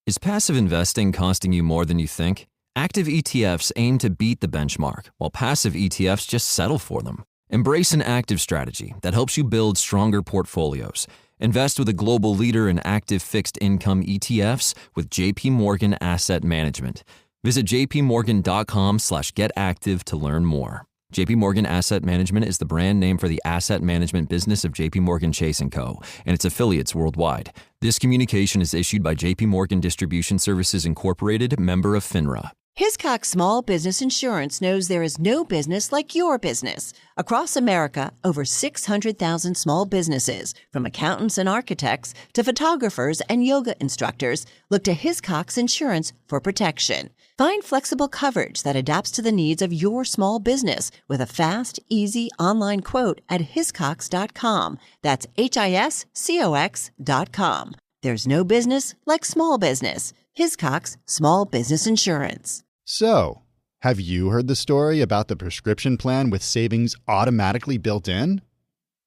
Is passive investing costing you more than you think? Active ETFs aim to beat the benchmark, while passive ETFs just settle for them. Embrace an active strategy that helps you build stronger portfolios. Invest with a global leader in active fixed income ETFs with JP Morgan Asset Management. Visit jpmorgan.com/getactive to learn more. JP Morgan Asset Management is the brand name for the asset management business of JP Morgan Chase & Co. and its affiliates worldwide. This communication is issued by JP Morgan Distribution Services Incorporated, member of FINRA. Hiscox Small Business Insurance knows there is no business like your business. Across America, over 600,000 small businesses, from accountants and architects to photographers and yoga instructors, look to Hiscox Insurance for protection. Find flexible coverage that adapts to the needs of your small business with a fast, easy online quote at hiscox.com. That's HISCOX.com. There's no business like small business. Hiscox Small Business Insurance. So, have you heard the story about the prescription plan with savings automatically built in?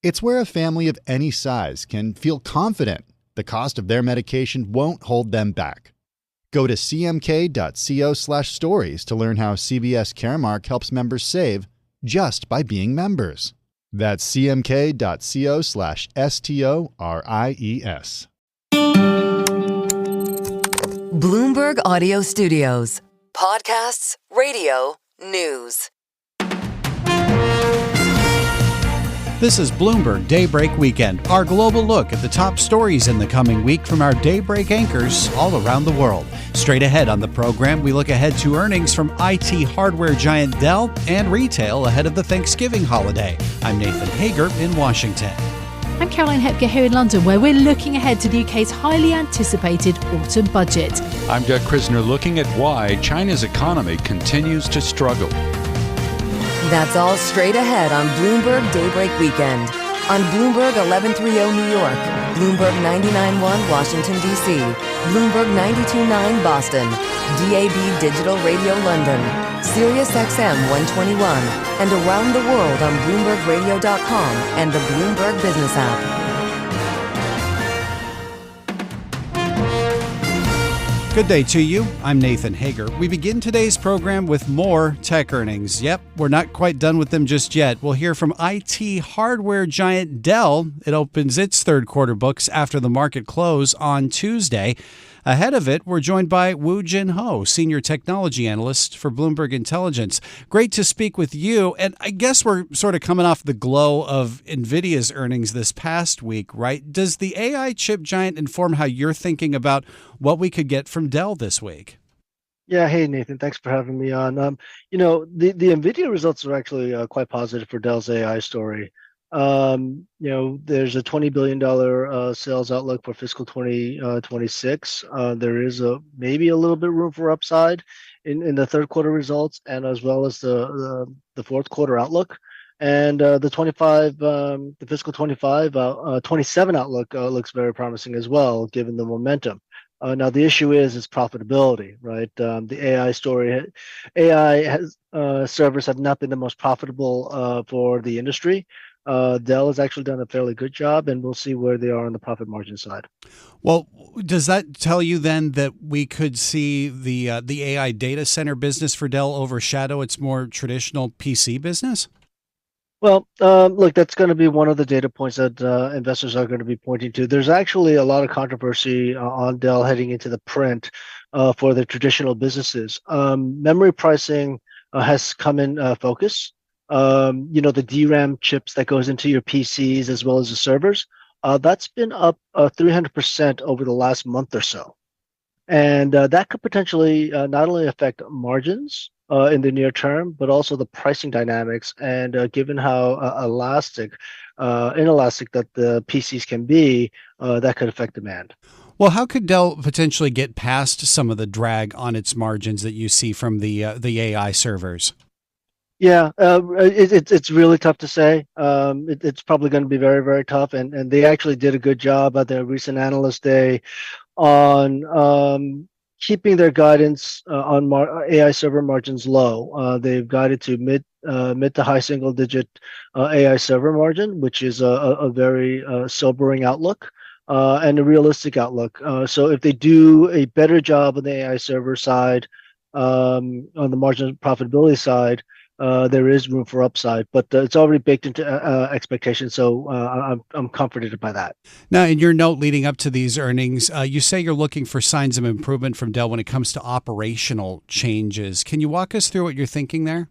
It's where a family of any size can feel confident the cost of their medication won't hold them back. Go to cmk.co/stories to learn how CVS Caremark helps members save just by being members. That's cmk.co/STORIES. Bloomberg Audio Studios. Podcasts, radio, news. This is Bloomberg Daybreak Weekend, our global look at the top stories in the coming week from our Daybreak anchors all around the world. Straight ahead on the program, we look ahead to earnings from IT hardware giant Dell and retail ahead of the Thanksgiving holiday. I'm Nathan Hager in Washington. I'm Caroline Hepker here in London, where we're looking ahead to the UK's highly anticipated autumn budget. I'm Doug Krisner, looking at why China's economy continues to struggle. That's all straight ahead on Bloomberg Daybreak Weekend. On Bloomberg 1130 New York, Bloomberg 99.1 Washington, D.C., Bloomberg 92.9 Boston, DAB Digital Radio London, Sirius XM 121, and around the world on BloombergRadio.com and the Bloomberg Business app. Good day to you. I'm Nathan Hager. We begin today's program with more tech earnings. Yep, we're not quite done with them just yet. We'll hear from IT hardware giant Dell. It opens its third quarter books after the market close on Tuesday. Ahead of it, we're joined by Woo Jin Ho, Senior Technology Analyst for Bloomberg Intelligence. Great to speak with you. And I guess we're sort of coming off the glow of NVIDIA's earnings this past week, right? Does the AI chip giant inform how you're thinking about what we could get from Dell this week? Yeah, hey Nathan, thanks for having me on. The NVIDIA results are actually quite positive for Dell's AI story. There's a $20 billion sales outlook for fiscal 2026. There is maybe a little bit room for upside in the third quarter results, and as well as the fourth quarter outlook. And the fiscal 27 outlook looks very promising as well, given the momentum. Now the issue is profitability, right? The AI servers have not been the most profitable for the industry. Dell has actually done a fairly good job, and we'll see where they are on the profit margin side. Well, does that tell you then that we could see the AI data center business for Dell overshadow its more traditional PC business? Well, look, that's going to be one of the data points that investors are going to be pointing to. There's actually a lot of controversy on Dell heading into the print for the traditional businesses. Memory pricing has come in focus. The DRAM chips that goes into your PCs as well as the servers, that's been up 300% over the last month or so. And that could potentially not only affect margins in the near term, but also the pricing dynamics. And given how inelastic that the PCs can be, that could affect demand. Well, how could Dell potentially get past some of the drag on its margins that you see from the AI servers? Yeah, it's really tough to say. It's probably going to be very, very tough. And they actually did a good job at their recent analyst day on keeping their guidance on AI server margins low. They've guided to mid to high single digit AI server margin, which is a very sobering outlook. and a realistic outlook. So if they do a better job on the AI server side, on the margin profitability side, there is room for upside, but it's already baked into expectations. So I'm comforted by that. Now, in your note leading up to these earnings, you say you're looking for signs of improvement from Dell when it comes to operational changes. Can you walk us through what you're thinking there?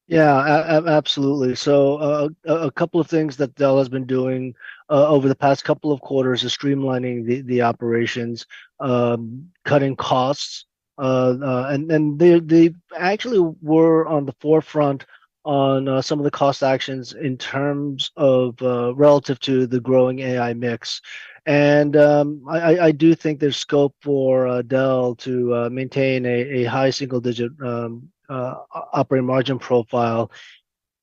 Yeah, absolutely. So a couple of things that Dell has been doing over the past couple of quarters is streamlining the operations, cutting costs, and they actually were on the forefront on some of the cost actions in terms of relative to the growing AI mix. And I do think there's scope for Dell to maintain a high single digit operating margin profile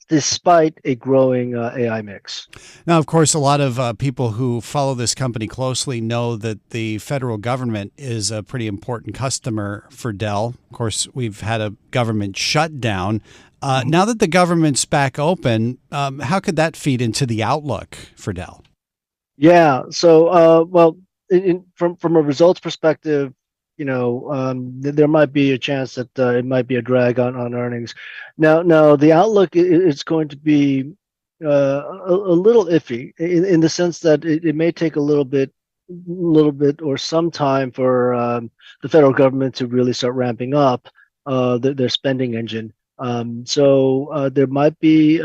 despite a growing AI mix. Now, of course, a lot of people who follow this company closely know that the federal government is a pretty important customer for Dell. Of course, we've had a government shutdown. Now that the government's back open, how could that feed into the outlook for Dell? Yeah. So, well, from a results perspective, there might be a chance that it might be a drag on earnings. Now the outlook is going to be a little iffy in the sense that it may take a little bit or some time for the federal government to really start ramping up their spending engine. So there might be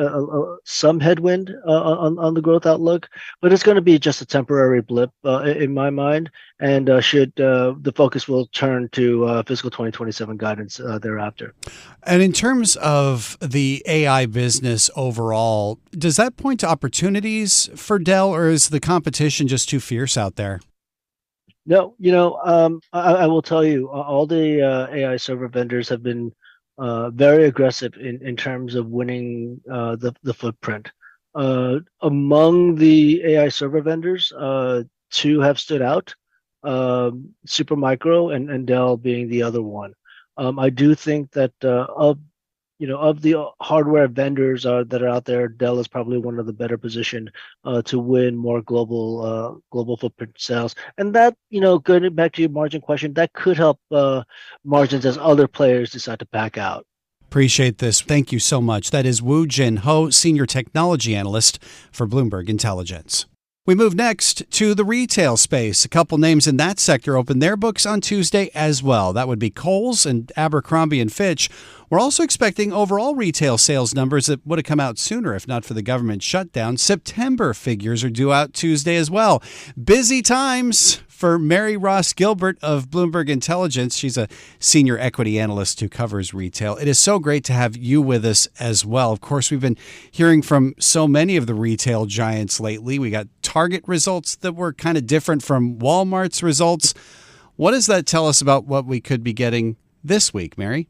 some headwind on the growth outlook, but it's going to be just a temporary blip in my mind. And the focus will turn to fiscal 2027 guidance thereafter. And in terms of the AI business overall, does that point to opportunities for Dell, or is the competition just too fierce out there? No, I will tell you, all the AI server vendors have been very aggressive in terms of winning the footprint. Among the AI server vendors, two have stood out, Supermicro and Dell being the other one. I do think that of the hardware vendors that are out there, Dell is probably one of the better positioned to win more global footprint sales. And that, going back to your margin question, that could help margins as other players decide to back out. Appreciate this. Thank you so much. That is Woo Jin Ho, Senior Technology Analyst for Bloomberg Intelligence. We move next to the retail space. A couple names in that sector opened their books on Tuesday as well. That would be Kohl's and Abercrombie and Fitch. We're also expecting overall retail sales numbers that would have come out sooner if not for the government shutdown. September figures are due out Tuesday as well. Busy times for Mary Ross Gilbert of Bloomberg Intelligence. She's a senior equity analyst who covers retail. It is so great to have you with us as well. Of course, we've been hearing from so many of the retail giants lately. We got Target results that were kind of different from Walmart's results. What does that tell us about what we could be getting this week, Mary?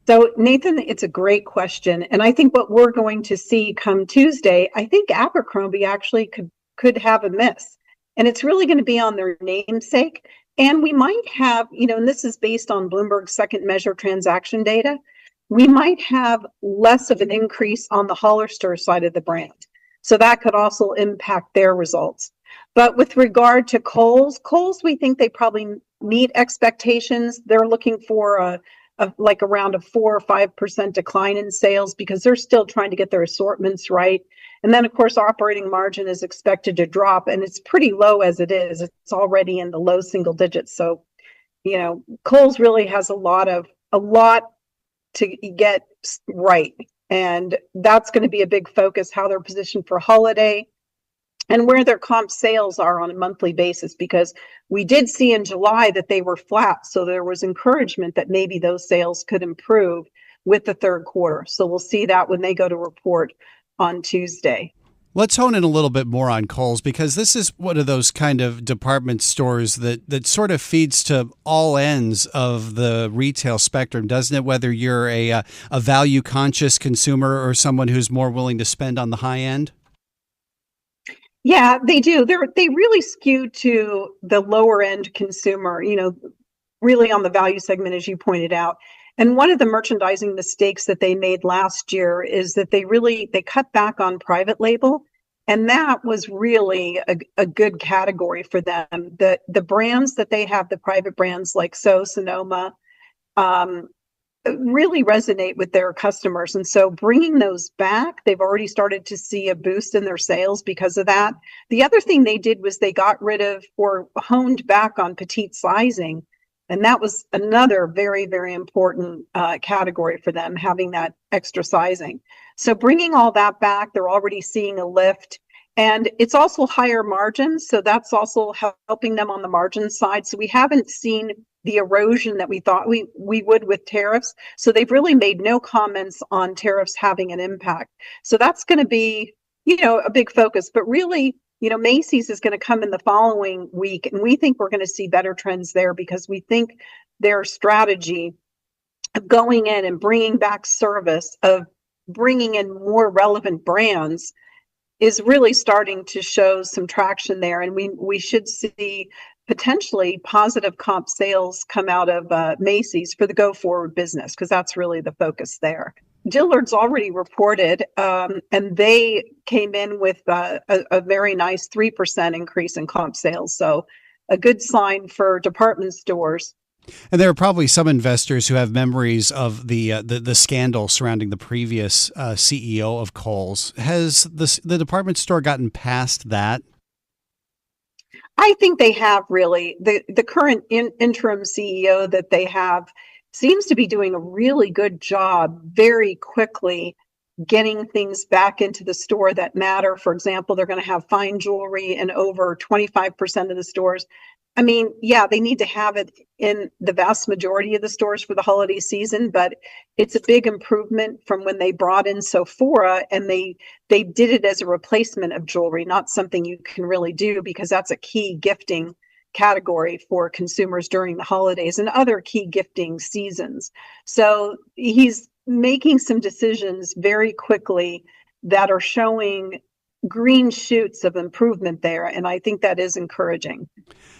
So, Nathan, it's a great question. And I think what we're going to see come Tuesday, I think Abercrombie actually could have a miss. And it's really going to be on their namesake. And we might have, and this is based on Bloomberg's second measure transaction data, we might have less of an increase on the Hollister side of the brand. So that could also impact their results. But with regard to Kohl's, we think they probably meet expectations. They're looking for like around a 4 or 5% decline in sales because they're still trying to get their assortments right. And then, of course, operating margin is expected to drop, and it's pretty low as it is. It's already in the low single digits. So, Kohl's really has a lot to get right. And that's going to be a big focus, how they're positioned for holiday and where their comp sales are on a monthly basis, because we did see in July that they were flat. So there was encouragement that maybe those sales could improve with the third quarter. So we'll see that when they go to report on Tuesday. Let's hone in a little bit more on Kohl's, because this is one of those kind of department stores that sort of feeds to all ends of the retail spectrum, doesn't it? Whether you're a value conscious consumer or someone who's more willing to spend on the high end. Yeah, they do. They really skew to the lower end consumer, really on the value segment, as you pointed out. And one of the merchandising mistakes that they made last year is that they cut back on private label And that was really a good category for them. The brands that they have, the private brands like Sonoma, really resonate with their customers. And so bringing those back, they've already started to see a boost in their sales because of that. The other thing they did was they got rid of or honed back on petite sizing. And that was another very, very important category for them, having that extra sizing. So bringing all that back, they're already seeing a lift. And it's also higher margins. So that's also helping them on the margin side. So we haven't seen the erosion that we thought we would with tariffs. So they've really made no comments on tariffs having an impact. So that's going to be, a big focus. But really, Macy's is going to come in the following week, and we think we're going to see better trends there because we think their strategy of going in and bringing back service, of bringing in more relevant brands, is really starting to show some traction there. And we should see potentially positive comp sales come out of Macy's for the go-forward business, because that's really the focus there. Dillard's already reported, and they came in with a very nice 3% increase in comp sales. So a good sign for department stores. And there are probably some investors who have memories of the scandal surrounding the previous CEO of Kohl's. Has the department store gotten past that? I think they have, really. The current interim CEO that they have seems to be doing a really good job very quickly getting things back into the store that matter. For example, they're going to have fine jewelry in over 25% of the stores. I mean, yeah, they need to have it in the vast majority of the stores for the holiday season, but it's a big improvement from when they brought in Sephora, and they did it as a replacement of jewelry, not something you can really do because that's a key gifting category for consumers during the holidays and other key gifting seasons. So he's making some decisions very quickly that are showing green shoots of improvement there. And I think that is encouraging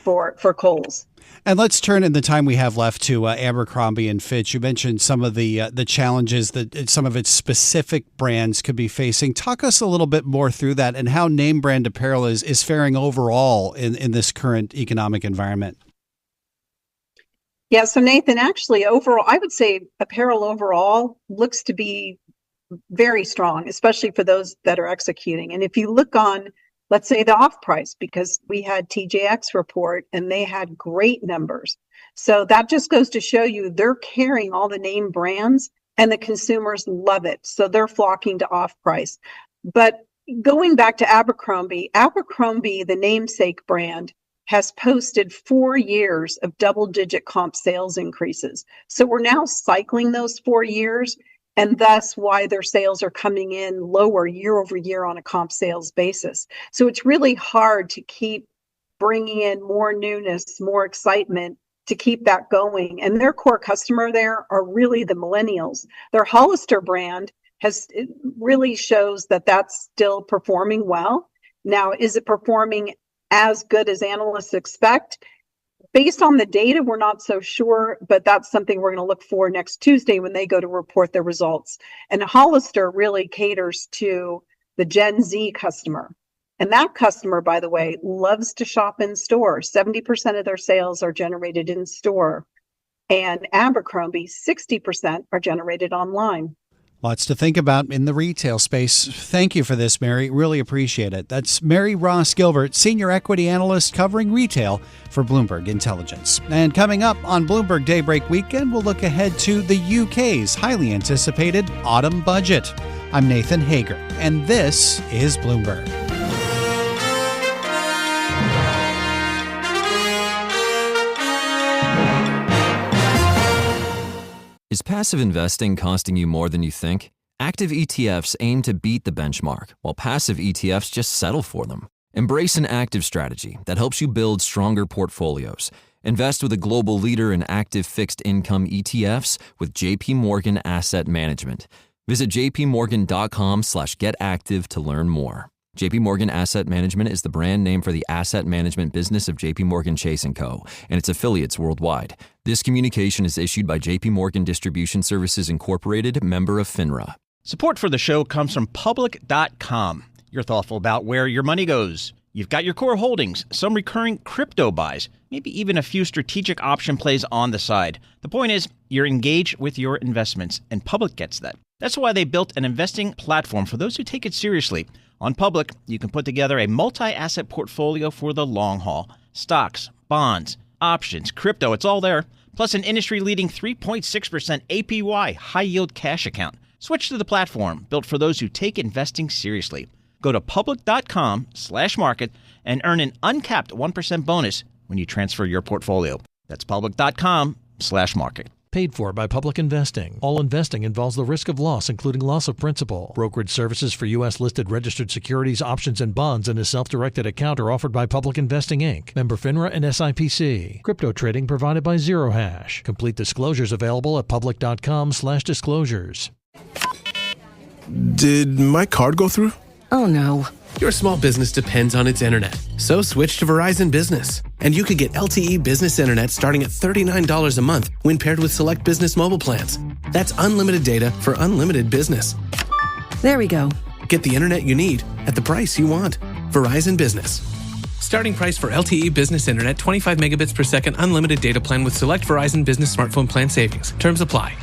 for Kohl's. And let's turn in the time we have left to Abercrombie and Fitch. You mentioned some of the challenges that some of its specific brands could be facing. Talk us a little bit more through that and how name brand apparel is faring overall in this current economic environment. Yeah, so Nathan, actually overall, I would say apparel overall looks to be very strong, especially for those that are executing. And if you look on, let's say, the off price, because we had TJX report and they had great numbers. So that just goes to show you they're carrying all the name brands and the consumers love it. So they're flocking to off price. But going back to Abercrombie, the namesake brand, has posted 4 years of double-digit comp sales increases. So we're now cycling those 4 years, and thus why their sales are coming in lower year over year on a comp sales basis. So it's really hard to keep bringing in more newness, more excitement to keep that going. And their core customer there are really the millennials. Their Hollister brand really shows that that's still performing well. Now, is it performing as good as analysts expect? Based on the data, we're not so sure, but that's something we're going to look for next Tuesday when they go to report their results. And Hollister really caters to the Gen Z customer. And that customer, by the way, loves to shop in store. 70% of their sales are generated in store. And Abercrombie, 60% are generated online. Lots to think about in the retail space. Thank you for this, Mary. Really appreciate it. That's Mary Ross Gilbert, Senior Equity Analyst covering retail for Bloomberg Intelligence. And coming up on Bloomberg Daybreak Weekend, we'll look ahead to the UK's highly anticipated autumn budget. I'm Nathan Hager, and this is Bloomberg. Is passive investing costing you more than you think? Active ETFs aim to beat the benchmark, while passive ETFs just settle for them. Embrace an active strategy that helps you build stronger portfolios. Invest with a global leader in active fixed income ETFs with JP Morgan Asset Management. Visit jpmorgan.com/getactive to learn more. JP Morgan Asset Management is the brand name for the asset management business of JP Morgan Chase & Co. and its affiliates worldwide. This communication is issued by JP Morgan Distribution Services Incorporated, member of FINRA. Support for the show comes from Public.com. You're thoughtful about where your money goes. You've got your core holdings, some recurring crypto buys, maybe even a few strategic option plays on the side. The point is, you're engaged with your investments, and Public gets that. That's why they built an investing platform for those who take it seriously. On Public, you can put together a multi-asset portfolio for the long haul. Stocks, bonds, options, crypto, it's all there. Plus an industry-leading 3.6% APY high-yield cash account. Switch to the platform built for those who take investing seriously. Go to public.com/market and earn an uncapped 1% bonus when you transfer your portfolio. That's public.com/market. Paid for by Public Investing. All investing involves the risk of loss, including loss of principal. Brokerage services for U.S.-listed registered securities, options, and bonds in a self-directed account are offered by Public Investing, Inc., member FINRA and SIPC. Crypto trading provided by Zero Hash. Complete disclosures available at public.com/disclosures. Did my card go through? Oh no. Your small business depends on its internet. So switch to Verizon Business. And you could get LTE business internet starting at $39 a month when paired with select business mobile plans. That's unlimited data for unlimited business. There we go. Get the internet you need at the price you want. Verizon Business. Starting price for LTE business internet, 25 megabits per second unlimited data plan with select Verizon Business smartphone plan savings. Terms apply.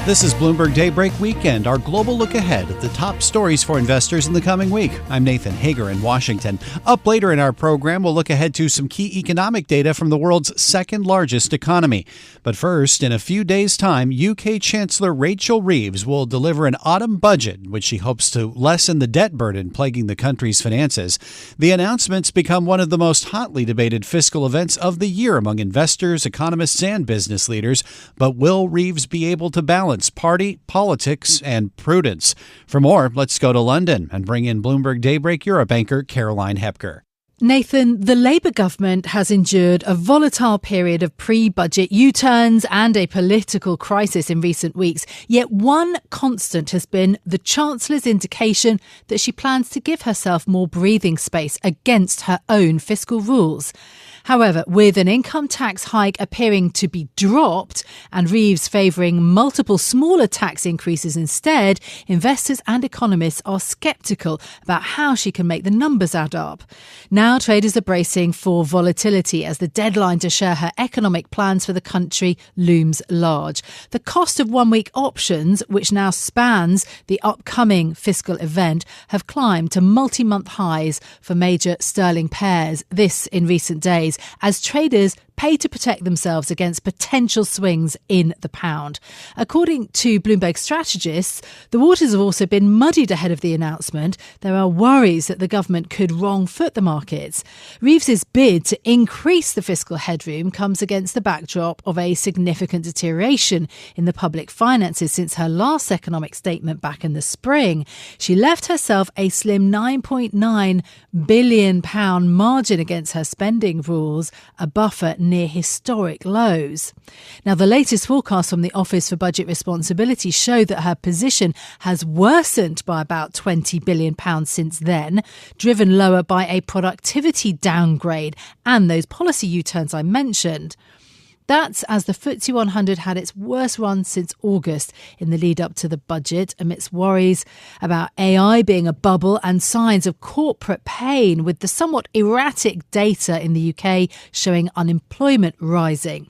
This is Bloomberg Daybreak Weekend, our global look ahead at the top stories for investors in the coming week. I'm Nathan Hager in Washington. Up later in our program, we'll look ahead to some key economic data from the world's second largest economy. But first, in a few days' time, UK Chancellor Rachel Reeves will deliver an autumn budget, which she hopes to lessen the debt burden plaguing the country's finances. The announcements become one of the most hotly debated fiscal events of the year among investors, economists, and business leaders. But will Reeves be able to balance party, politics, and prudence? For more, let's go to London and bring in Bloomberg Daybreak Europe anchor Caroline Hepker. Nathan, the Labour government has endured a volatile period of pre-budget U-turns and a political crisis in recent weeks. Yet one constant has been the Chancellor's indication that she plans to give herself more breathing space against her own fiscal rules. However, with an income tax hike appearing to be dropped and Reeves favouring multiple smaller tax increases instead, investors and economists are sceptical about how she can make the numbers add up. Now traders are bracing for volatility as the deadline to share her economic plans for the country looms large. The cost of one-week options, which now spans the upcoming fiscal event, have climbed to multi-month highs for major sterling pairs, this in recent days, as traders pay to protect themselves against potential swings in the pound. According to Bloomberg strategists, the waters have also been muddied ahead of the announcement. There are worries that the government could wrong-foot the markets. Reeves's bid to increase the fiscal headroom comes against the backdrop of a significant deterioration in the public finances since her last economic statement back in the spring. She left herself a slim £9.9 billion margin against her spending rules, a buffer near historic lows. Now, the latest forecasts from the Office for Budget Responsibility show that her position has worsened by about £20 billion since then, driven lower by a productivity downgrade and those policy U-turns I mentioned. That's as the FTSE 100 had its worst run since August in the lead up to the budget, amidst worries about AI being a bubble and signs of corporate pain, with the somewhat erratic data in the UK showing unemployment rising.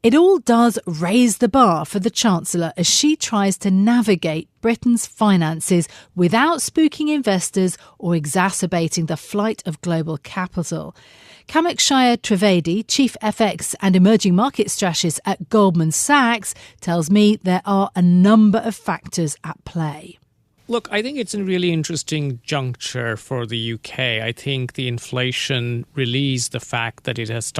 It all does raise the bar for the Chancellor as she tries to navigate Britain's finances without spooking investors or exacerbating the flight of global capital. Kamekshaya Trivedi, Chief FX and Emerging Market Strategist at Goldman Sachs, tells me there are a number of factors at play. Look, I think it's a really interesting juncture for the UK. I think the inflation release, the fact that it has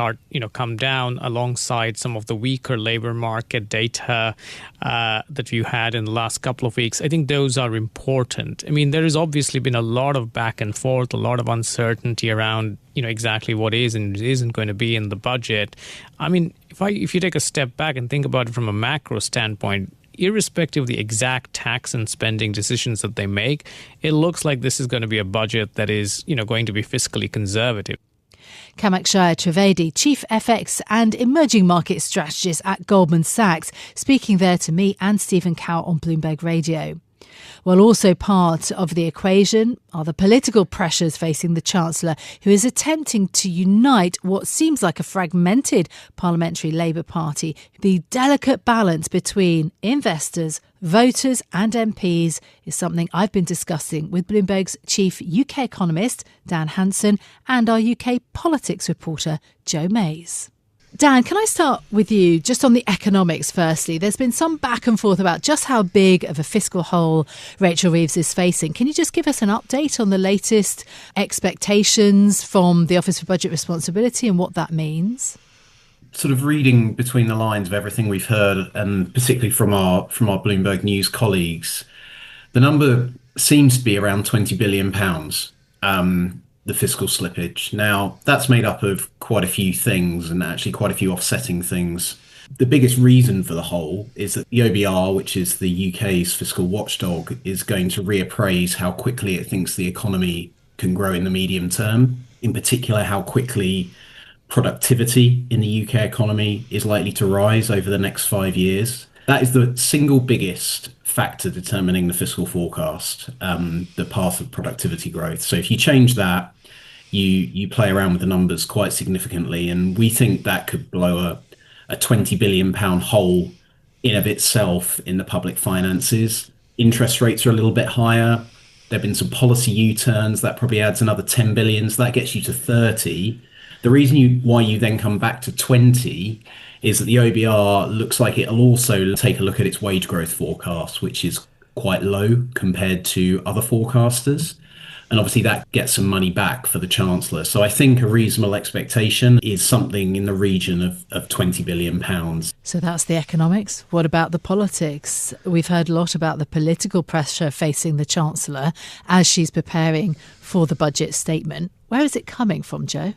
come down alongside some of the weaker labour market data that you had in the last couple of weeks, I think those are important. I mean, there has obviously been a lot of back and forth, a lot of uncertainty around exactly what is and isn't going to be in the budget. I mean, if you take a step back and think about it from a macro standpoint, irrespective of the exact tax and spending decisions that they make, it looks like this is going to be a budget that is, going to be fiscally conservative. Kamakshaya Trivedi, Chief FX and Emerging Market Strategist at Goldman Sachs, speaking there to me and Stephen Cow on Bloomberg Radio. Well, also part of the equation are the political pressures facing the Chancellor, who is attempting to unite what seems like a fragmented parliamentary Labour Party. The delicate balance between investors, voters and MPs is something I've been discussing with Bloomberg's chief UK economist, Dan Hansen, and our UK politics reporter, Joe Mays. Dan, can I start with you just on the economics firstly? There's been some back and forth about just how big of a fiscal hole Rachel Reeves is facing. Can you just give us an update on the latest expectations from the Office for Budget Responsibility and what that means? Sort of reading between the lines of everything we've heard, and particularly from our Bloomberg News colleagues, the number seems to be around £20 billion. The fiscal slippage. Now, that's made up of quite a few things and actually quite a few offsetting things. The biggest reason for the hole is that the OBR, which is the UK's fiscal watchdog, is going to reappraise how quickly it thinks the economy can grow in the medium term, in particular how quickly productivity in the UK economy is likely to rise over the next 5 years. That is the single biggest factor determining the fiscal forecast, the path of productivity growth. So if you change that, you play around with the numbers quite significantly, and we think that could blow a £20 billion hole in of itself in the public finances. Interest rates are a little bit higher. There have been some policy U-turns that probably adds another 10 billion, so that gets you to 30. The reason why you then come back to 20 is that the OBR looks like it'll also take a look at its wage growth forecast, which is quite low compared to other forecasters. And obviously that gets some money back for the Chancellor. So I think a reasonable expectation is something in the region of £20 billion. So that's the economics. What about the politics? We've heard a lot about the political pressure facing the Chancellor as she's preparing for the budget statement. Where is it coming from, Joe?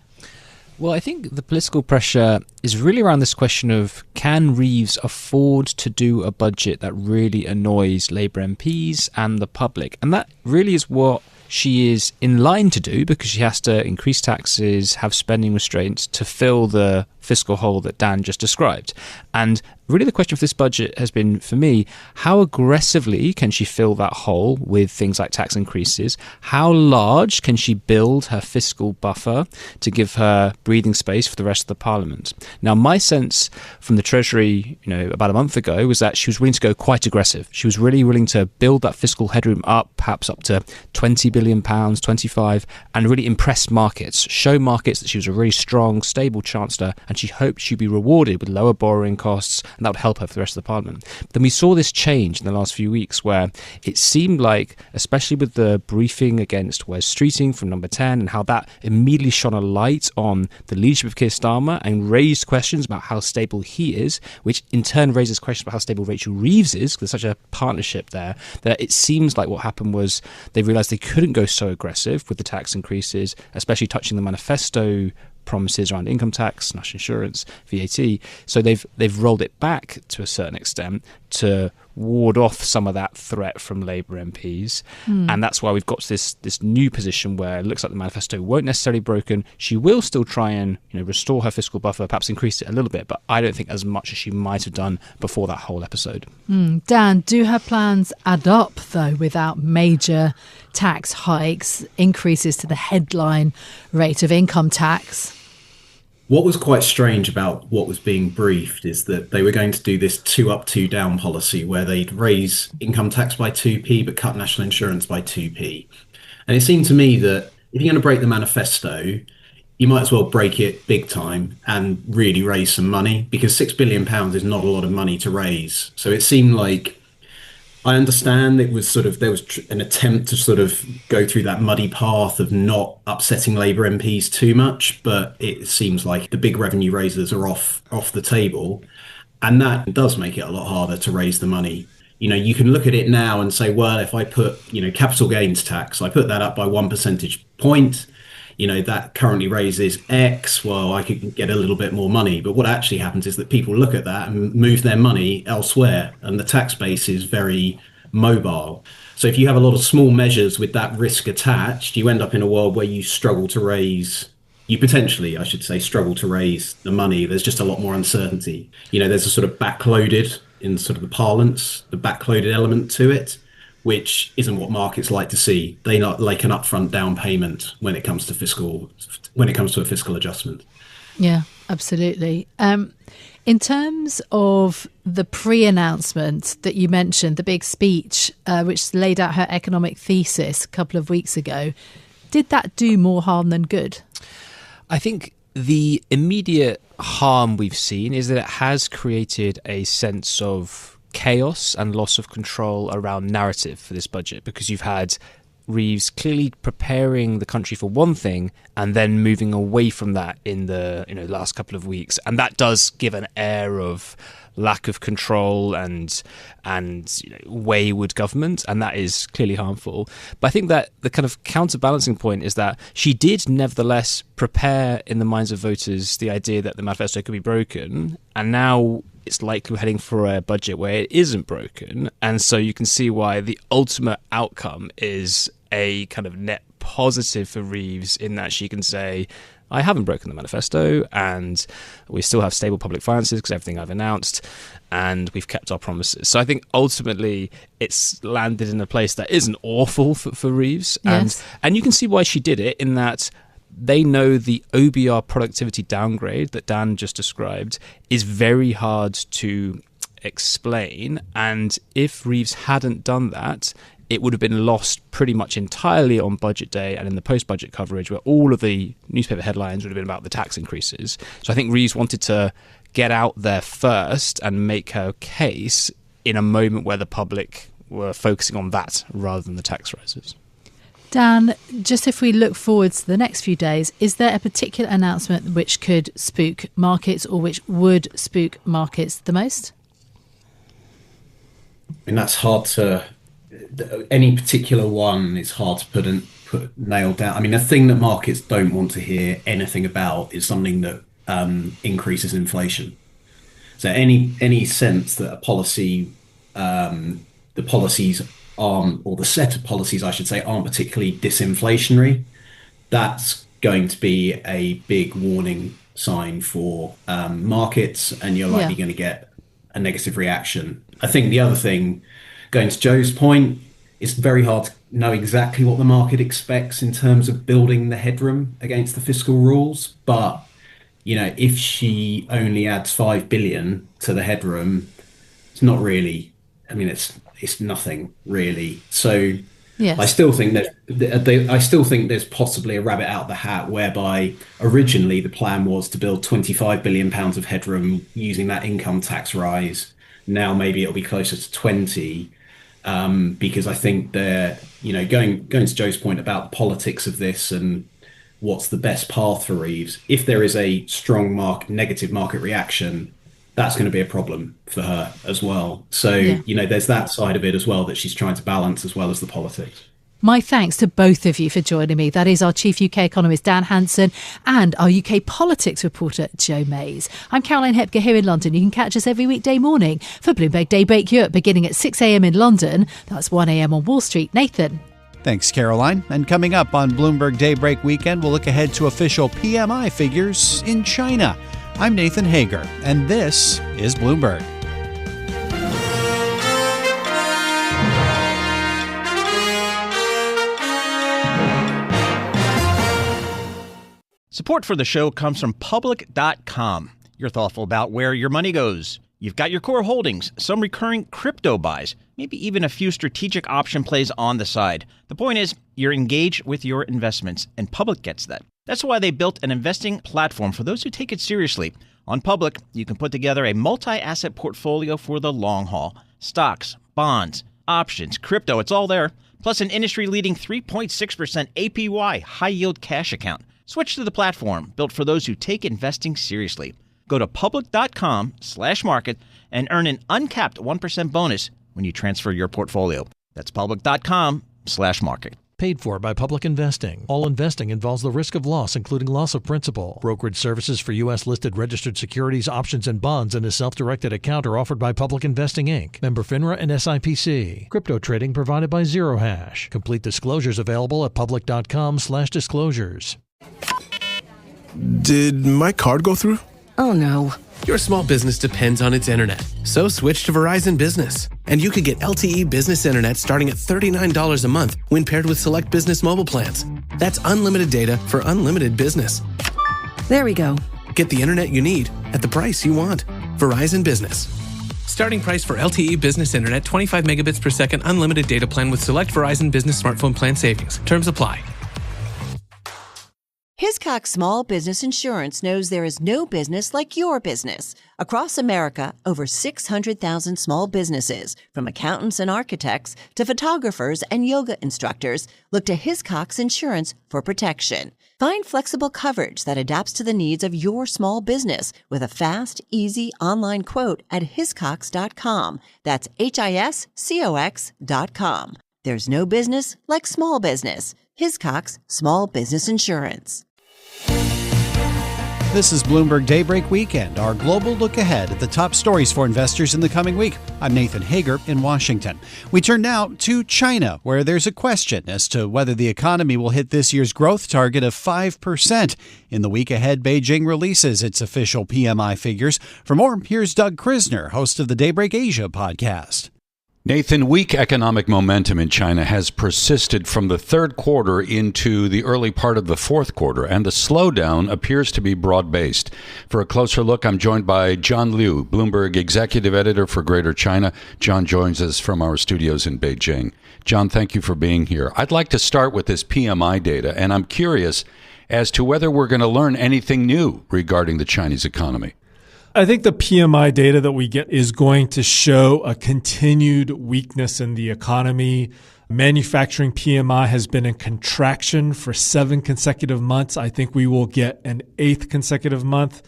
Well, I think the political pressure is really around this question of, can Reeves afford to do a budget that really annoys Labour MPs and the public? And that really is what she is in line to do, because she has to increase taxes, have spending restraints to fill the fiscal hole that Dan just described. And really the question for this budget has been, for me, how aggressively can she fill that hole with things like tax increases? How large can she build her fiscal buffer to give her breathing space for the rest of the Parliament? Now, my sense from the Treasury, about a month ago, was that she was willing to go quite aggressive. She was really willing to build that fiscal headroom up, perhaps up to £20 billion, 25, and really impress markets, show markets that she was a really strong, stable Chancellor, and she hoped she'd be rewarded with lower borrowing costs, and that would help her for the rest of the Parliament. But then we saw this change in the last few weeks where it seemed like, especially with the briefing against Wes Streeting from Number 10 and how that immediately shone a light on the leadership of Keir Starmer and raised questions about how stable he is, which in turn raises questions about how stable Rachel Reeves is, because there's such a partnership there, that it seems like what happened was they realised they couldn't go so aggressive with the tax increases, especially touching the manifesto promises around income tax, national insurance, VAT. So they've rolled it back to a certain extent to ward off some of that threat from Labour MPs. And that's why we've got to this new position where it looks like the manifesto won't necessarily be broken. She will still try and restore her fiscal buffer, perhaps increase it a little bit, but I don't think as much as she might have done before that whole episode. Dan, do her plans add up, though, without major tax hikes, increases to the headline rate of income tax? What was quite strange about what was being briefed is that they were going to do this 2 up, 2 down policy where they'd raise income tax by 2p but cut national insurance by 2p. And it seemed to me that if you're going to break the manifesto, you might as well break it big time and really raise some money, because £6 billion is not a lot of money to raise. So it seemed like, I understand it was there was an attempt to sort of go through that muddy path of not upsetting Labour MPs too much, but it seems like the big revenue raisers are off the table, and that does make it a lot harder to raise the money. You can look at it now and say, well, if I put, capital gains tax, I put that up by 1 percentage point, that currently raises X, well, I could get a little bit more money. But what actually happens is that people look at that and move their money elsewhere, and the tax base is very mobile. So if you have a lot of small measures with that risk attached, you end up in a world where you struggle to raise you potentially, I should say, struggle to raise the money. There's just a lot more uncertainty. There's a sort of backloaded, in sort of the parlance, the backloaded element to it, which isn't what markets like to see. They not like an upfront down payment when it comes to a fiscal adjustment. Yeah, absolutely. In terms of the pre-announcement that you mentioned, the big speech, which laid out her economic thesis a couple of weeks ago, did that do more harm than good? I think the immediate harm we've seen is that it has created a sense of chaos and loss of control around narrative for this budget, because you've had Reeves clearly preparing the country for one thing and then moving away from that in the last couple of weeks, and that does give an air of lack of control and wayward government, and that is clearly harmful. But I think that the kind of counterbalancing point is that she did nevertheless prepare in the minds of voters the idea that the manifesto could be broken, and now it's likely we're heading for a budget where it isn't broken. And so you can see why the ultimate outcome is a kind of net positive for Reeves, in that she can say, I haven't broken the manifesto, and we still have stable public finances because everything I've announced, and we've kept our promises. So I think ultimately it's landed in a place that isn't awful for Reeves. Yes. And you can see why she did it, in that they know the OBR productivity downgrade that Dan just described is very hard to explain. And if Reeves hadn't done that, it would have been lost pretty much entirely on budget day and in the post-budget coverage, where all of the newspaper headlines would have been about the tax increases. So I think Reeves wanted to get out there first and make her case in a moment where the public were focusing on that rather than the tax rises. Dan, just if we look forward to the next few days, is there a particular announcement which could spook markets, or which would spook markets the most? I mean, that's hard to... Any particular one is hard to put nailed down. I mean, the thing that markets don't want to hear anything about is something that increases inflation. So any sense that a policy, the policies aren't, or the set of policies, I should say, aren't particularly disinflationary, that's going to be a big warning sign for markets, and you're likely going to get a negative reaction. I think the other thing, going to Joe's point, it's very hard to know exactly what the market expects in terms of building the headroom against the fiscal rules. But, if she only adds 5 billion to the headroom, it's not really, it's nothing really. So yes. I still think there's possibly a rabbit out the hat, whereby originally the plan was to build 25 billion pounds of headroom using that income tax rise. Now maybe it'll be closer to 20. Because I think they're, going to Joe's point about the politics of this and what's the best path for Reeves, if there is a strong negative market reaction, that's going to be a problem for her as well. So, there's that side of it as well that she's trying to balance, as well as the politics. My thanks to both of you for joining me. That is our Chief UK Economist, Dan Hanson, and our UK politics reporter, Joe Mays. I'm Caroline Hepker here in London. You can catch us every weekday morning for Bloomberg Daybreak Europe, beginning at 6 a.m. in London. That's 1 a.m. on Wall Street. Nathan. Thanks, Caroline. And coming up on Bloomberg Daybreak Weekend, we'll look ahead to official PMI figures in China. I'm Nathan Hager, and this is Bloomberg. Support for the show comes from Public.com. You're thoughtful about where your money goes. You've got your core holdings, some recurring crypto buys, maybe even a few strategic option plays on the side. The point is, you're engaged with your investments, and Public gets that. That's why they built an investing platform for those who take it seriously. On Public, you can put together a multi-asset portfolio for the long haul. Stocks, bonds, options, crypto, it's all there. Plus an industry-leading 3.6% APY high-yield cash account. Switch to the platform built for those who take investing seriously. Go to public.com/market and earn an uncapped 1% bonus when you transfer your portfolio. That's public.com/market. Paid for by Public Investing. All investing involves the risk of loss, including loss of principal. Brokerage services for U.S. listed registered securities, options, and bonds in a self-directed account are offered by Public Investing, Inc., member FINRA and SIPC. Crypto trading provided by Zero Hash. Complete disclosures available at public.com/disclosures. Did my card go through? Oh no. Your small business depends on its internet. So switch to Verizon Business. And you could get LTE business internet starting at $39 a month when paired with select business mobile plans. That's unlimited data for unlimited business. There we go. Get the internet you need at the price you want. Verizon Business. Starting price for LTE business internet, 25 megabits per second, unlimited data plan with select Verizon Business smartphone plan savings. Terms apply. Hiscox Small Business Insurance knows there is no business like your business. Across America, over 600,000 small businesses, from accountants and architects to photographers and yoga instructors, look to Hiscox Insurance for protection. Find flexible coverage that adapts to the needs of your small business with a fast, easy online quote at hiscox.com. That's HISCOX.com. There's no business like small business. Hiscox Small Business Insurance. This is Bloomberg Daybreak Weekend, our global look ahead at the top stories for investors in the coming week. I'm Nathan Hager in Washington. We turn now to China, where there's a question as to whether the economy will hit this year's growth target of 5%. In the week ahead, Beijing releases its official PMI figures. For more, here's Doug Krisner, host of the Daybreak Asia podcast. Nathan, weak economic momentum in China has persisted from the third quarter into the early part of the fourth quarter, and the slowdown appears to be broad-based. For a closer look, I'm joined by John Liu, Bloomberg executive editor for Greater China. John joins us from our studios in Beijing. John, thank you for being here. I'd like to start with this PMI data, and I'm curious as to whether we're going to learn anything new regarding the Chinese economy. I think the PMI data that we get is going to show a continued weakness in the economy. Manufacturing PMI has been in contraction for 7 consecutive months. I think we will get an 8th consecutive month.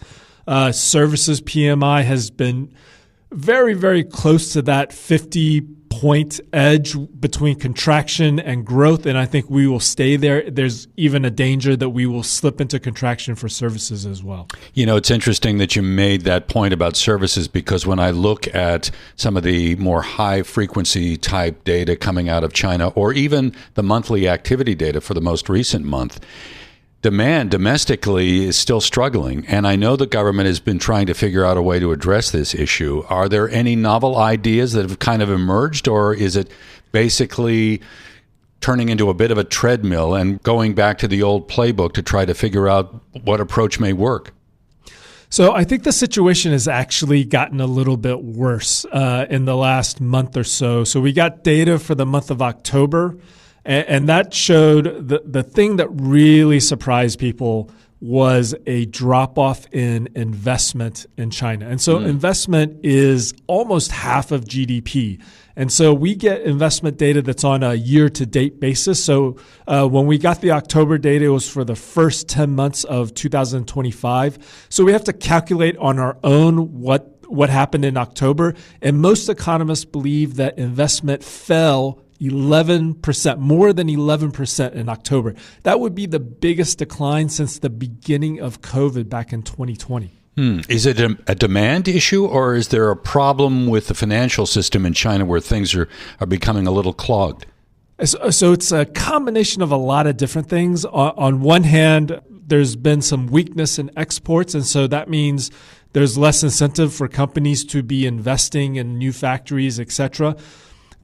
Services PMI has been very, very close to that 50-point edge between contraction and growth, and I think we will stay there. There's even a danger that we will slip into contraction for services as well. You know, it's interesting that you made that point about services, because when I look at some of the more high-frequency type data coming out of China, or even the monthly activity data for the most recent month, demand domestically is still struggling, and I know the government has been trying to figure out a way to address this issue. Are there any novel ideas that have kind of emerged, or is it basically turning into a bit of a treadmill and going back to the old playbook to try to figure out what approach may work? So I think the situation has actually gotten a little bit worse in the last month or so. So we got data for the month of October, and that showed the thing that really surprised people was a drop-off in investment in China. And so investment is almost half of GDP. And so we get investment data that's on a year-to-date basis. So when we got the October data, it was for the first 10 months of 2025. So we have to calculate on our own what happened in October. And most economists believe that investment fell 11%, more than 11% in October. That would be the biggest decline since the beginning of COVID back in 2020. Is it a demand issue, or is there a problem with the financial system in China where things are becoming a little clogged? So it's a combination of a lot of different things. On one hand, there's been some weakness in exports, and so that means there's less incentive for companies to be investing in new factories, et cetera.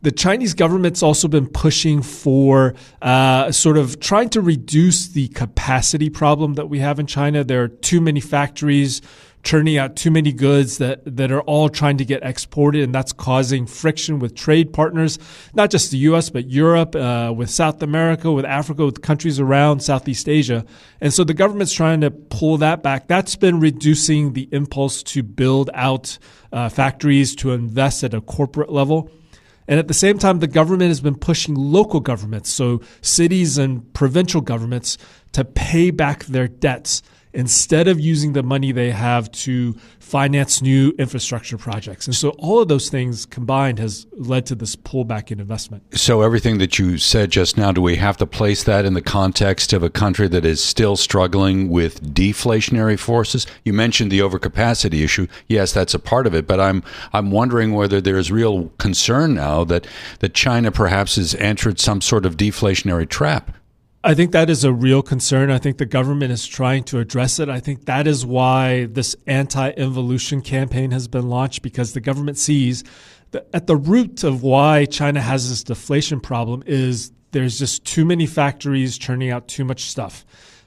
The Chinese government's also been pushing for sort of trying to reduce the capacity problem that we have in China. There are too many factories churning out too many goods that are all trying to get exported, and that's causing friction with trade partners, not just the U.S., but Europe, with South America, with Africa, with countries around Southeast Asia. And so the government's trying to pull that back. That's been reducing the impulse to build out factories, to invest at a corporate level. And at the same time, the government has been pushing local governments, so cities and provincial governments, to pay back their debts instead of using the money they have to finance new infrastructure projects. And so all of those things combined has led to this pullback in investment. So everything that you said just now, do we have to place that in the context of a country that is still struggling with deflationary forces? You mentioned the overcapacity issue. Yes, that's a part of it, but I'm wondering whether there's real concern now that China perhaps has entered some sort of deflationary trap. I think that is a real concern. I think the government is trying to address it. I think that is why this anti-involution campaign has been launched, because the government sees that at the root of why China has this deflation problem is there's just too many factories churning out too much stuff,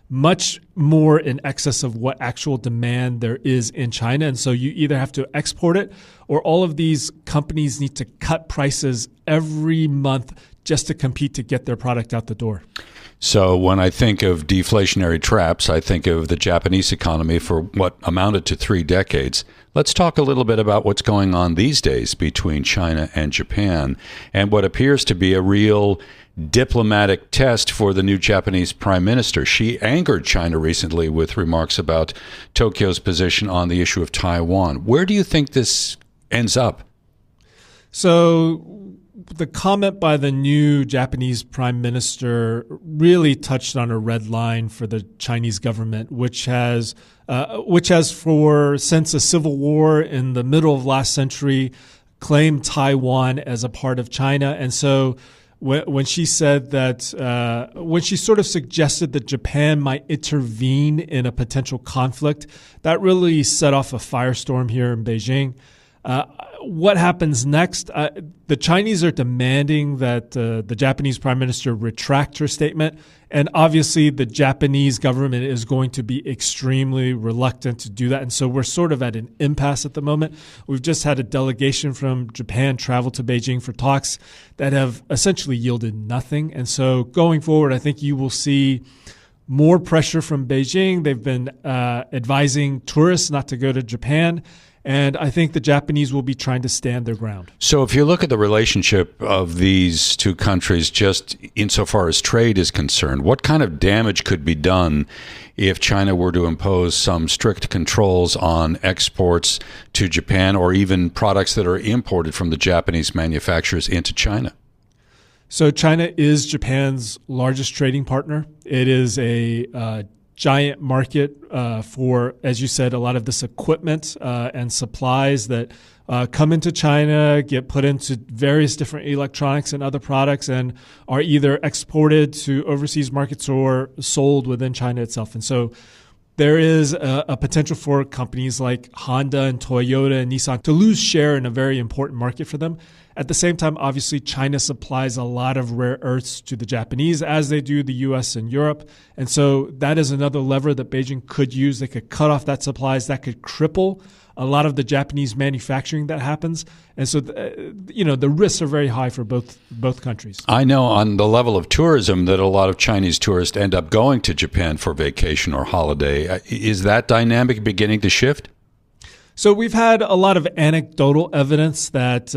much more in excess of what actual demand there is in China. And so you either have to export it, or all of these companies need to cut prices every month just to compete to get their product out the door. So when I think of deflationary traps, I think of the Japanese economy for what amounted to 3 decades. Let's talk a little bit about what's going on these days between China and Japan, and what appears to be a real diplomatic test for the new Japanese prime minister. She angered China recently with remarks about Tokyo's position on the issue of Taiwan. Where do you think this ends up? So the comment by the new Japanese prime minister really touched on a red line for the Chinese government, which has for since a civil war in the middle of last century claimed Taiwan as a part of China. And so when she said that, when she sort of suggested that Japan might intervene in a potential conflict, that really set off a firestorm here in Beijing. What happens next? The Chinese are demanding that the Japanese prime minister retract her statement. And obviously, the Japanese government is going to be extremely reluctant to do that. And so we're sort of at an impasse at the moment. We've just had a delegation from Japan travel to Beijing for talks that have essentially yielded nothing. And so going forward, I think you will see more pressure from Beijing. They've been advising tourists not to go to Japan. And I think the Japanese will be trying to stand their ground. So if you look at the relationship of these two countries, just insofar as trade is concerned, what kind of damage could be done if China were to impose some strict controls on exports to Japan, or even products that are imported from the Japanese manufacturers into China? So China is Japan's largest trading partner. It is a giant market for, as you said, a lot of this equipment and supplies that come into China, get put into various different electronics and other products, and are either exported to overseas markets or sold within China itself. And so there is a potential for companies like Honda and Toyota and Nissan to lose share in a very important market for them. At the same time, obviously, China supplies a lot of rare earths to the Japanese, as they do the U.S. and Europe. And so that is another lever that Beijing could use. They could cut off that supplies. That could cripple a lot of the Japanese manufacturing that happens. And so, the risks are very high for both countries. I know on the level of tourism that a lot of Chinese tourists end up going to Japan for vacation or holiday. Is that dynamic beginning to shift? So we've had a lot of anecdotal evidence that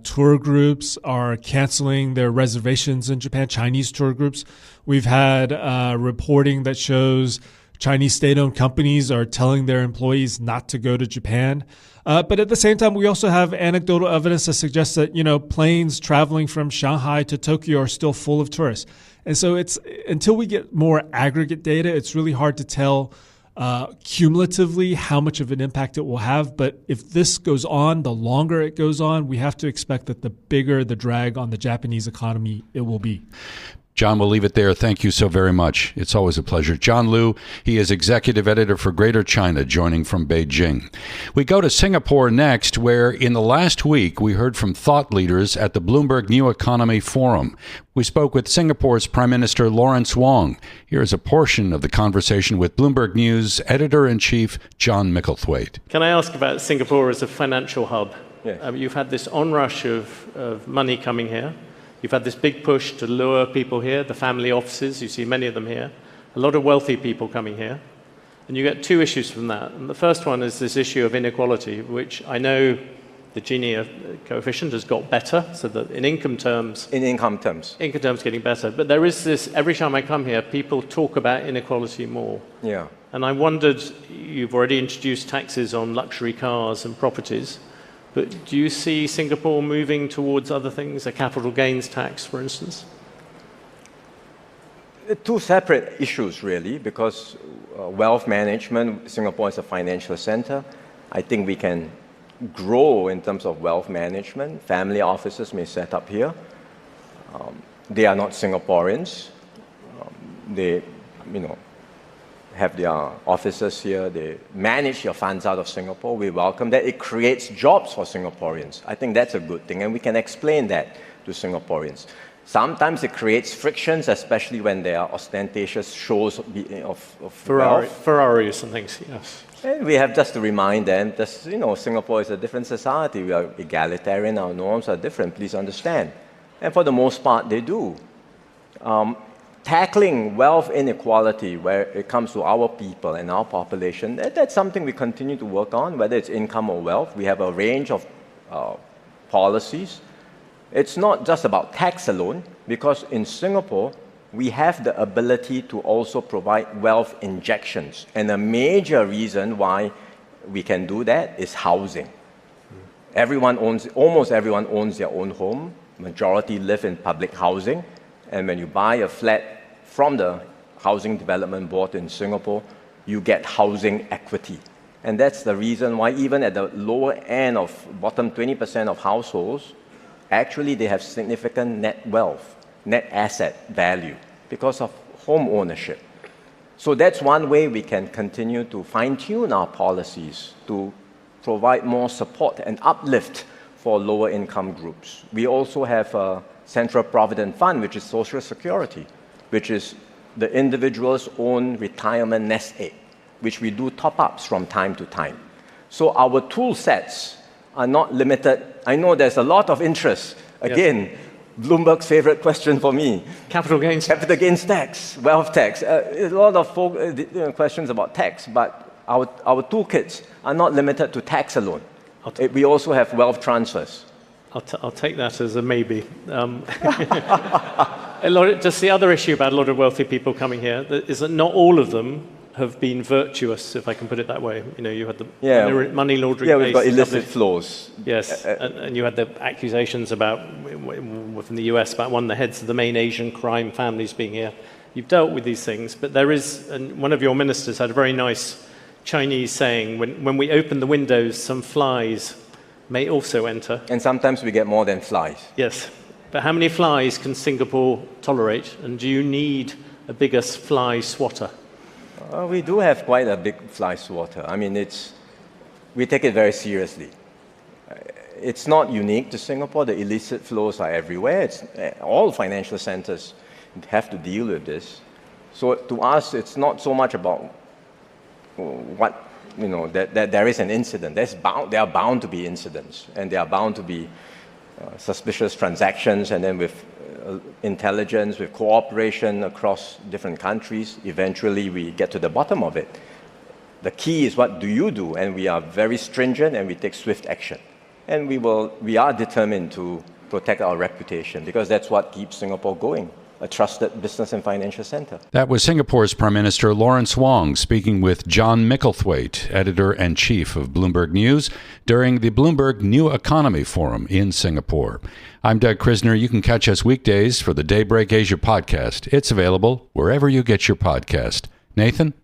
tour groups are canceling their reservations in Japan, Chinese tour groups. We've had reporting that shows Chinese state-owned companies are telling their employees not to go to Japan. But at the same time, we also have anecdotal evidence that suggests that, planes traveling from Shanghai to Tokyo are still full of tourists. And so it's until we get more aggregate data, it's really hard to tell cumulatively how much of an impact it will have. But if this goes on, the longer it goes on, we have to expect that the bigger the drag on the Japanese economy it will be. John, we'll leave it there. Thank you so very much. It's always a pleasure. John Liu, he is executive editor for Greater China, joining from Beijing. We go to Singapore next, where in the last week we heard from thought leaders at the Bloomberg New Economy Forum. We spoke with Singapore's Prime Minister Lawrence Wong. Here is a portion of the conversation with Bloomberg News editor-in-chief John Micklethwaite. Can I ask about Singapore as a financial hub? Yes. You've had this onrush of money coming here. You've had this big push to lure people here, the family offices, you see many of them here, a lot of wealthy people coming here. And you get two issues from that. And the first one is this issue of inequality, which I know the Gini coefficient has got better, so that in income terms, getting better. But there is this, every time I come here, people talk about inequality more. Yeah. And I wondered, you've already introduced taxes on luxury cars and properties. But do you see Singapore moving towards other things, a capital gains tax, for instance? Two separate issues, really, because wealth management, Singapore is a financial center. I think we can grow in terms of wealth management. Family offices may set up here. They are not Singaporeans. They, have their offices here. They manage your funds out of Singapore. We welcome that. It creates jobs for Singaporeans. I think that's a good thing, and we can explain that to Singaporeans. Sometimes it creates frictions, especially when there are ostentatious shows of Ferraris and things, yes. And we have just to remind them that, Singapore is a different society. We are egalitarian. Our norms are different. Please understand. And for the most part, they do. Tackling wealth inequality where it comes to our people and our population, that's something we continue to work on, whether it's income or wealth. We have a range of policies. It's not just about tax alone, because in Singapore, we have the ability to also provide wealth injections. And a major reason why we can do that is housing. Almost everyone owns their own home. Majority live in public housing. And when you buy a flat from the Housing Development Board in Singapore, you get housing equity. And that's the reason why even at the lower end of bottom 20% of households, actually they have significant net wealth, net asset value because of home ownership. So that's one way we can continue to fine-tune our policies to provide more support and uplift for lower income groups. We also have a Central Provident Fund, which is Social Security, which is the individual's own retirement nest egg, which we do top-ups from time to time. So our tool sets are not limited. I know there's a lot of interest. Again, yes. Bloomberg's favorite question for me. Capital gains tax, wealth tax. A lot of questions about tax, but our toolkits are not limited to tax alone. We also have wealth transfers. I'll take that as a maybe. Just the other issue about a lot of wealthy people coming here is that not all of them have been virtuous, if I can put it that way. You had the money laundering case. We've got illicit flows. Yes, and you had the accusations from the US about one of the heads of the main Asian crime families being here. You've dealt with these things, but there is, and one of your ministers had a very nice Chinese saying, when we open the windows, some flies may also enter. And sometimes we get more than flies. Yes. But how many flies can Singapore tolerate? And do you need a bigger fly swatter? We do have quite a big fly swatter. I mean, we take it very seriously. It's not unique to Singapore. The illicit flows are everywhere. All financial centers have to deal with this. So to us, it's not so much about that there is an incident. There are bound to be incidents, and there are bound to be suspicious transactions, and then with intelligence, with cooperation across different countries, eventually we get to the bottom of it. The key is, what do you do? And we are very stringent, and we take swift action. And we are determined to protect our reputation, because that's what keeps Singapore going, a trusted business and financial center. That was Singapore's Prime Minister Lawrence Wong speaking with John Micklethwaite, editor-in-chief of Bloomberg News, during the Bloomberg New Economy Forum in Singapore. I'm Doug Krisner. You can catch us weekdays for the Daybreak Asia podcast. It's available wherever you get your podcast. Nathan?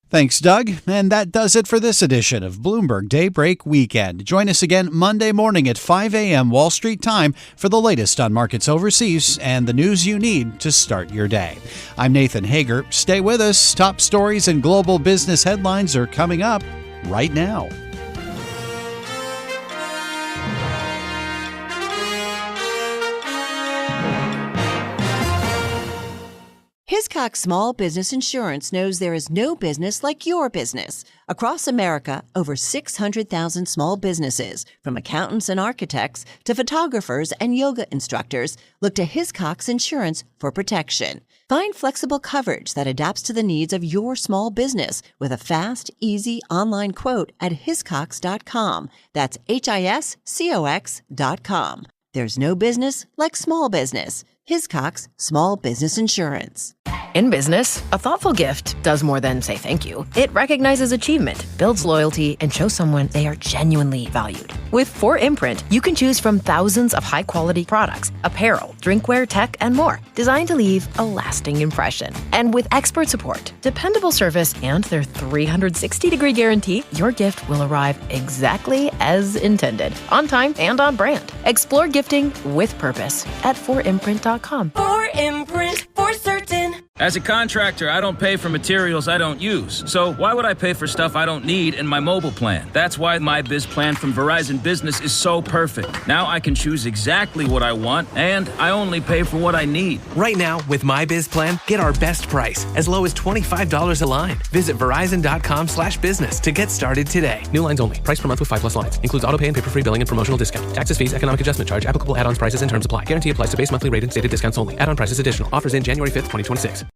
Thanks, Doug. And that does it for this edition of Bloomberg Daybreak Weekend. Join us again Monday morning at 5 a.m. Wall Street time for the latest on markets overseas and the news you need to start your day. I'm Nathan Hager. Stay with us. Top stories and global business headlines are coming up right now. Hiscox Small Business Insurance knows there is no business like your business. Across America, over 600,000 small businesses, from accountants and architects to photographers and yoga instructors, look to Hiscox Insurance for protection. Find flexible coverage that adapts to the needs of your small business with a fast, easy online quote at hiscox.com. That's HISCOX.com. There's no business like small business. Hiscox Small Business Insurance. In business, a thoughtful gift does more than say thank you. It recognizes achievement, builds loyalty, and shows someone they are genuinely valued. With 4imprint, you can choose from thousands of high-quality products, apparel, drinkware, tech, and more, designed to leave a lasting impression. And with expert support, dependable service, and their 360-degree guarantee, your gift will arrive exactly as intended, on time and on brand. Explore gifting with purpose at 4imprint.com. 4imprint, for certain. As a contractor, I don't pay for materials I don't use. So why would I pay for stuff I don't need in my mobile plan? That's why my Biz plan from Verizon Business is so perfect. Now I can choose exactly what I want, and I only pay for what I need. Right now, with my Biz plan, get our best price, as low as $25 a line. Visit Verizon.com/business to get started today. New lines only. Price per month with 5+ lines. Includes auto pay and paper-free billing and promotional discount. Taxes, fees, economic adjustment charge. Applicable add-ons, prices, and terms apply. Guarantee applies to base monthly rate and stated discounts only. Add-on prices additional. Offers in January 5th, 2026.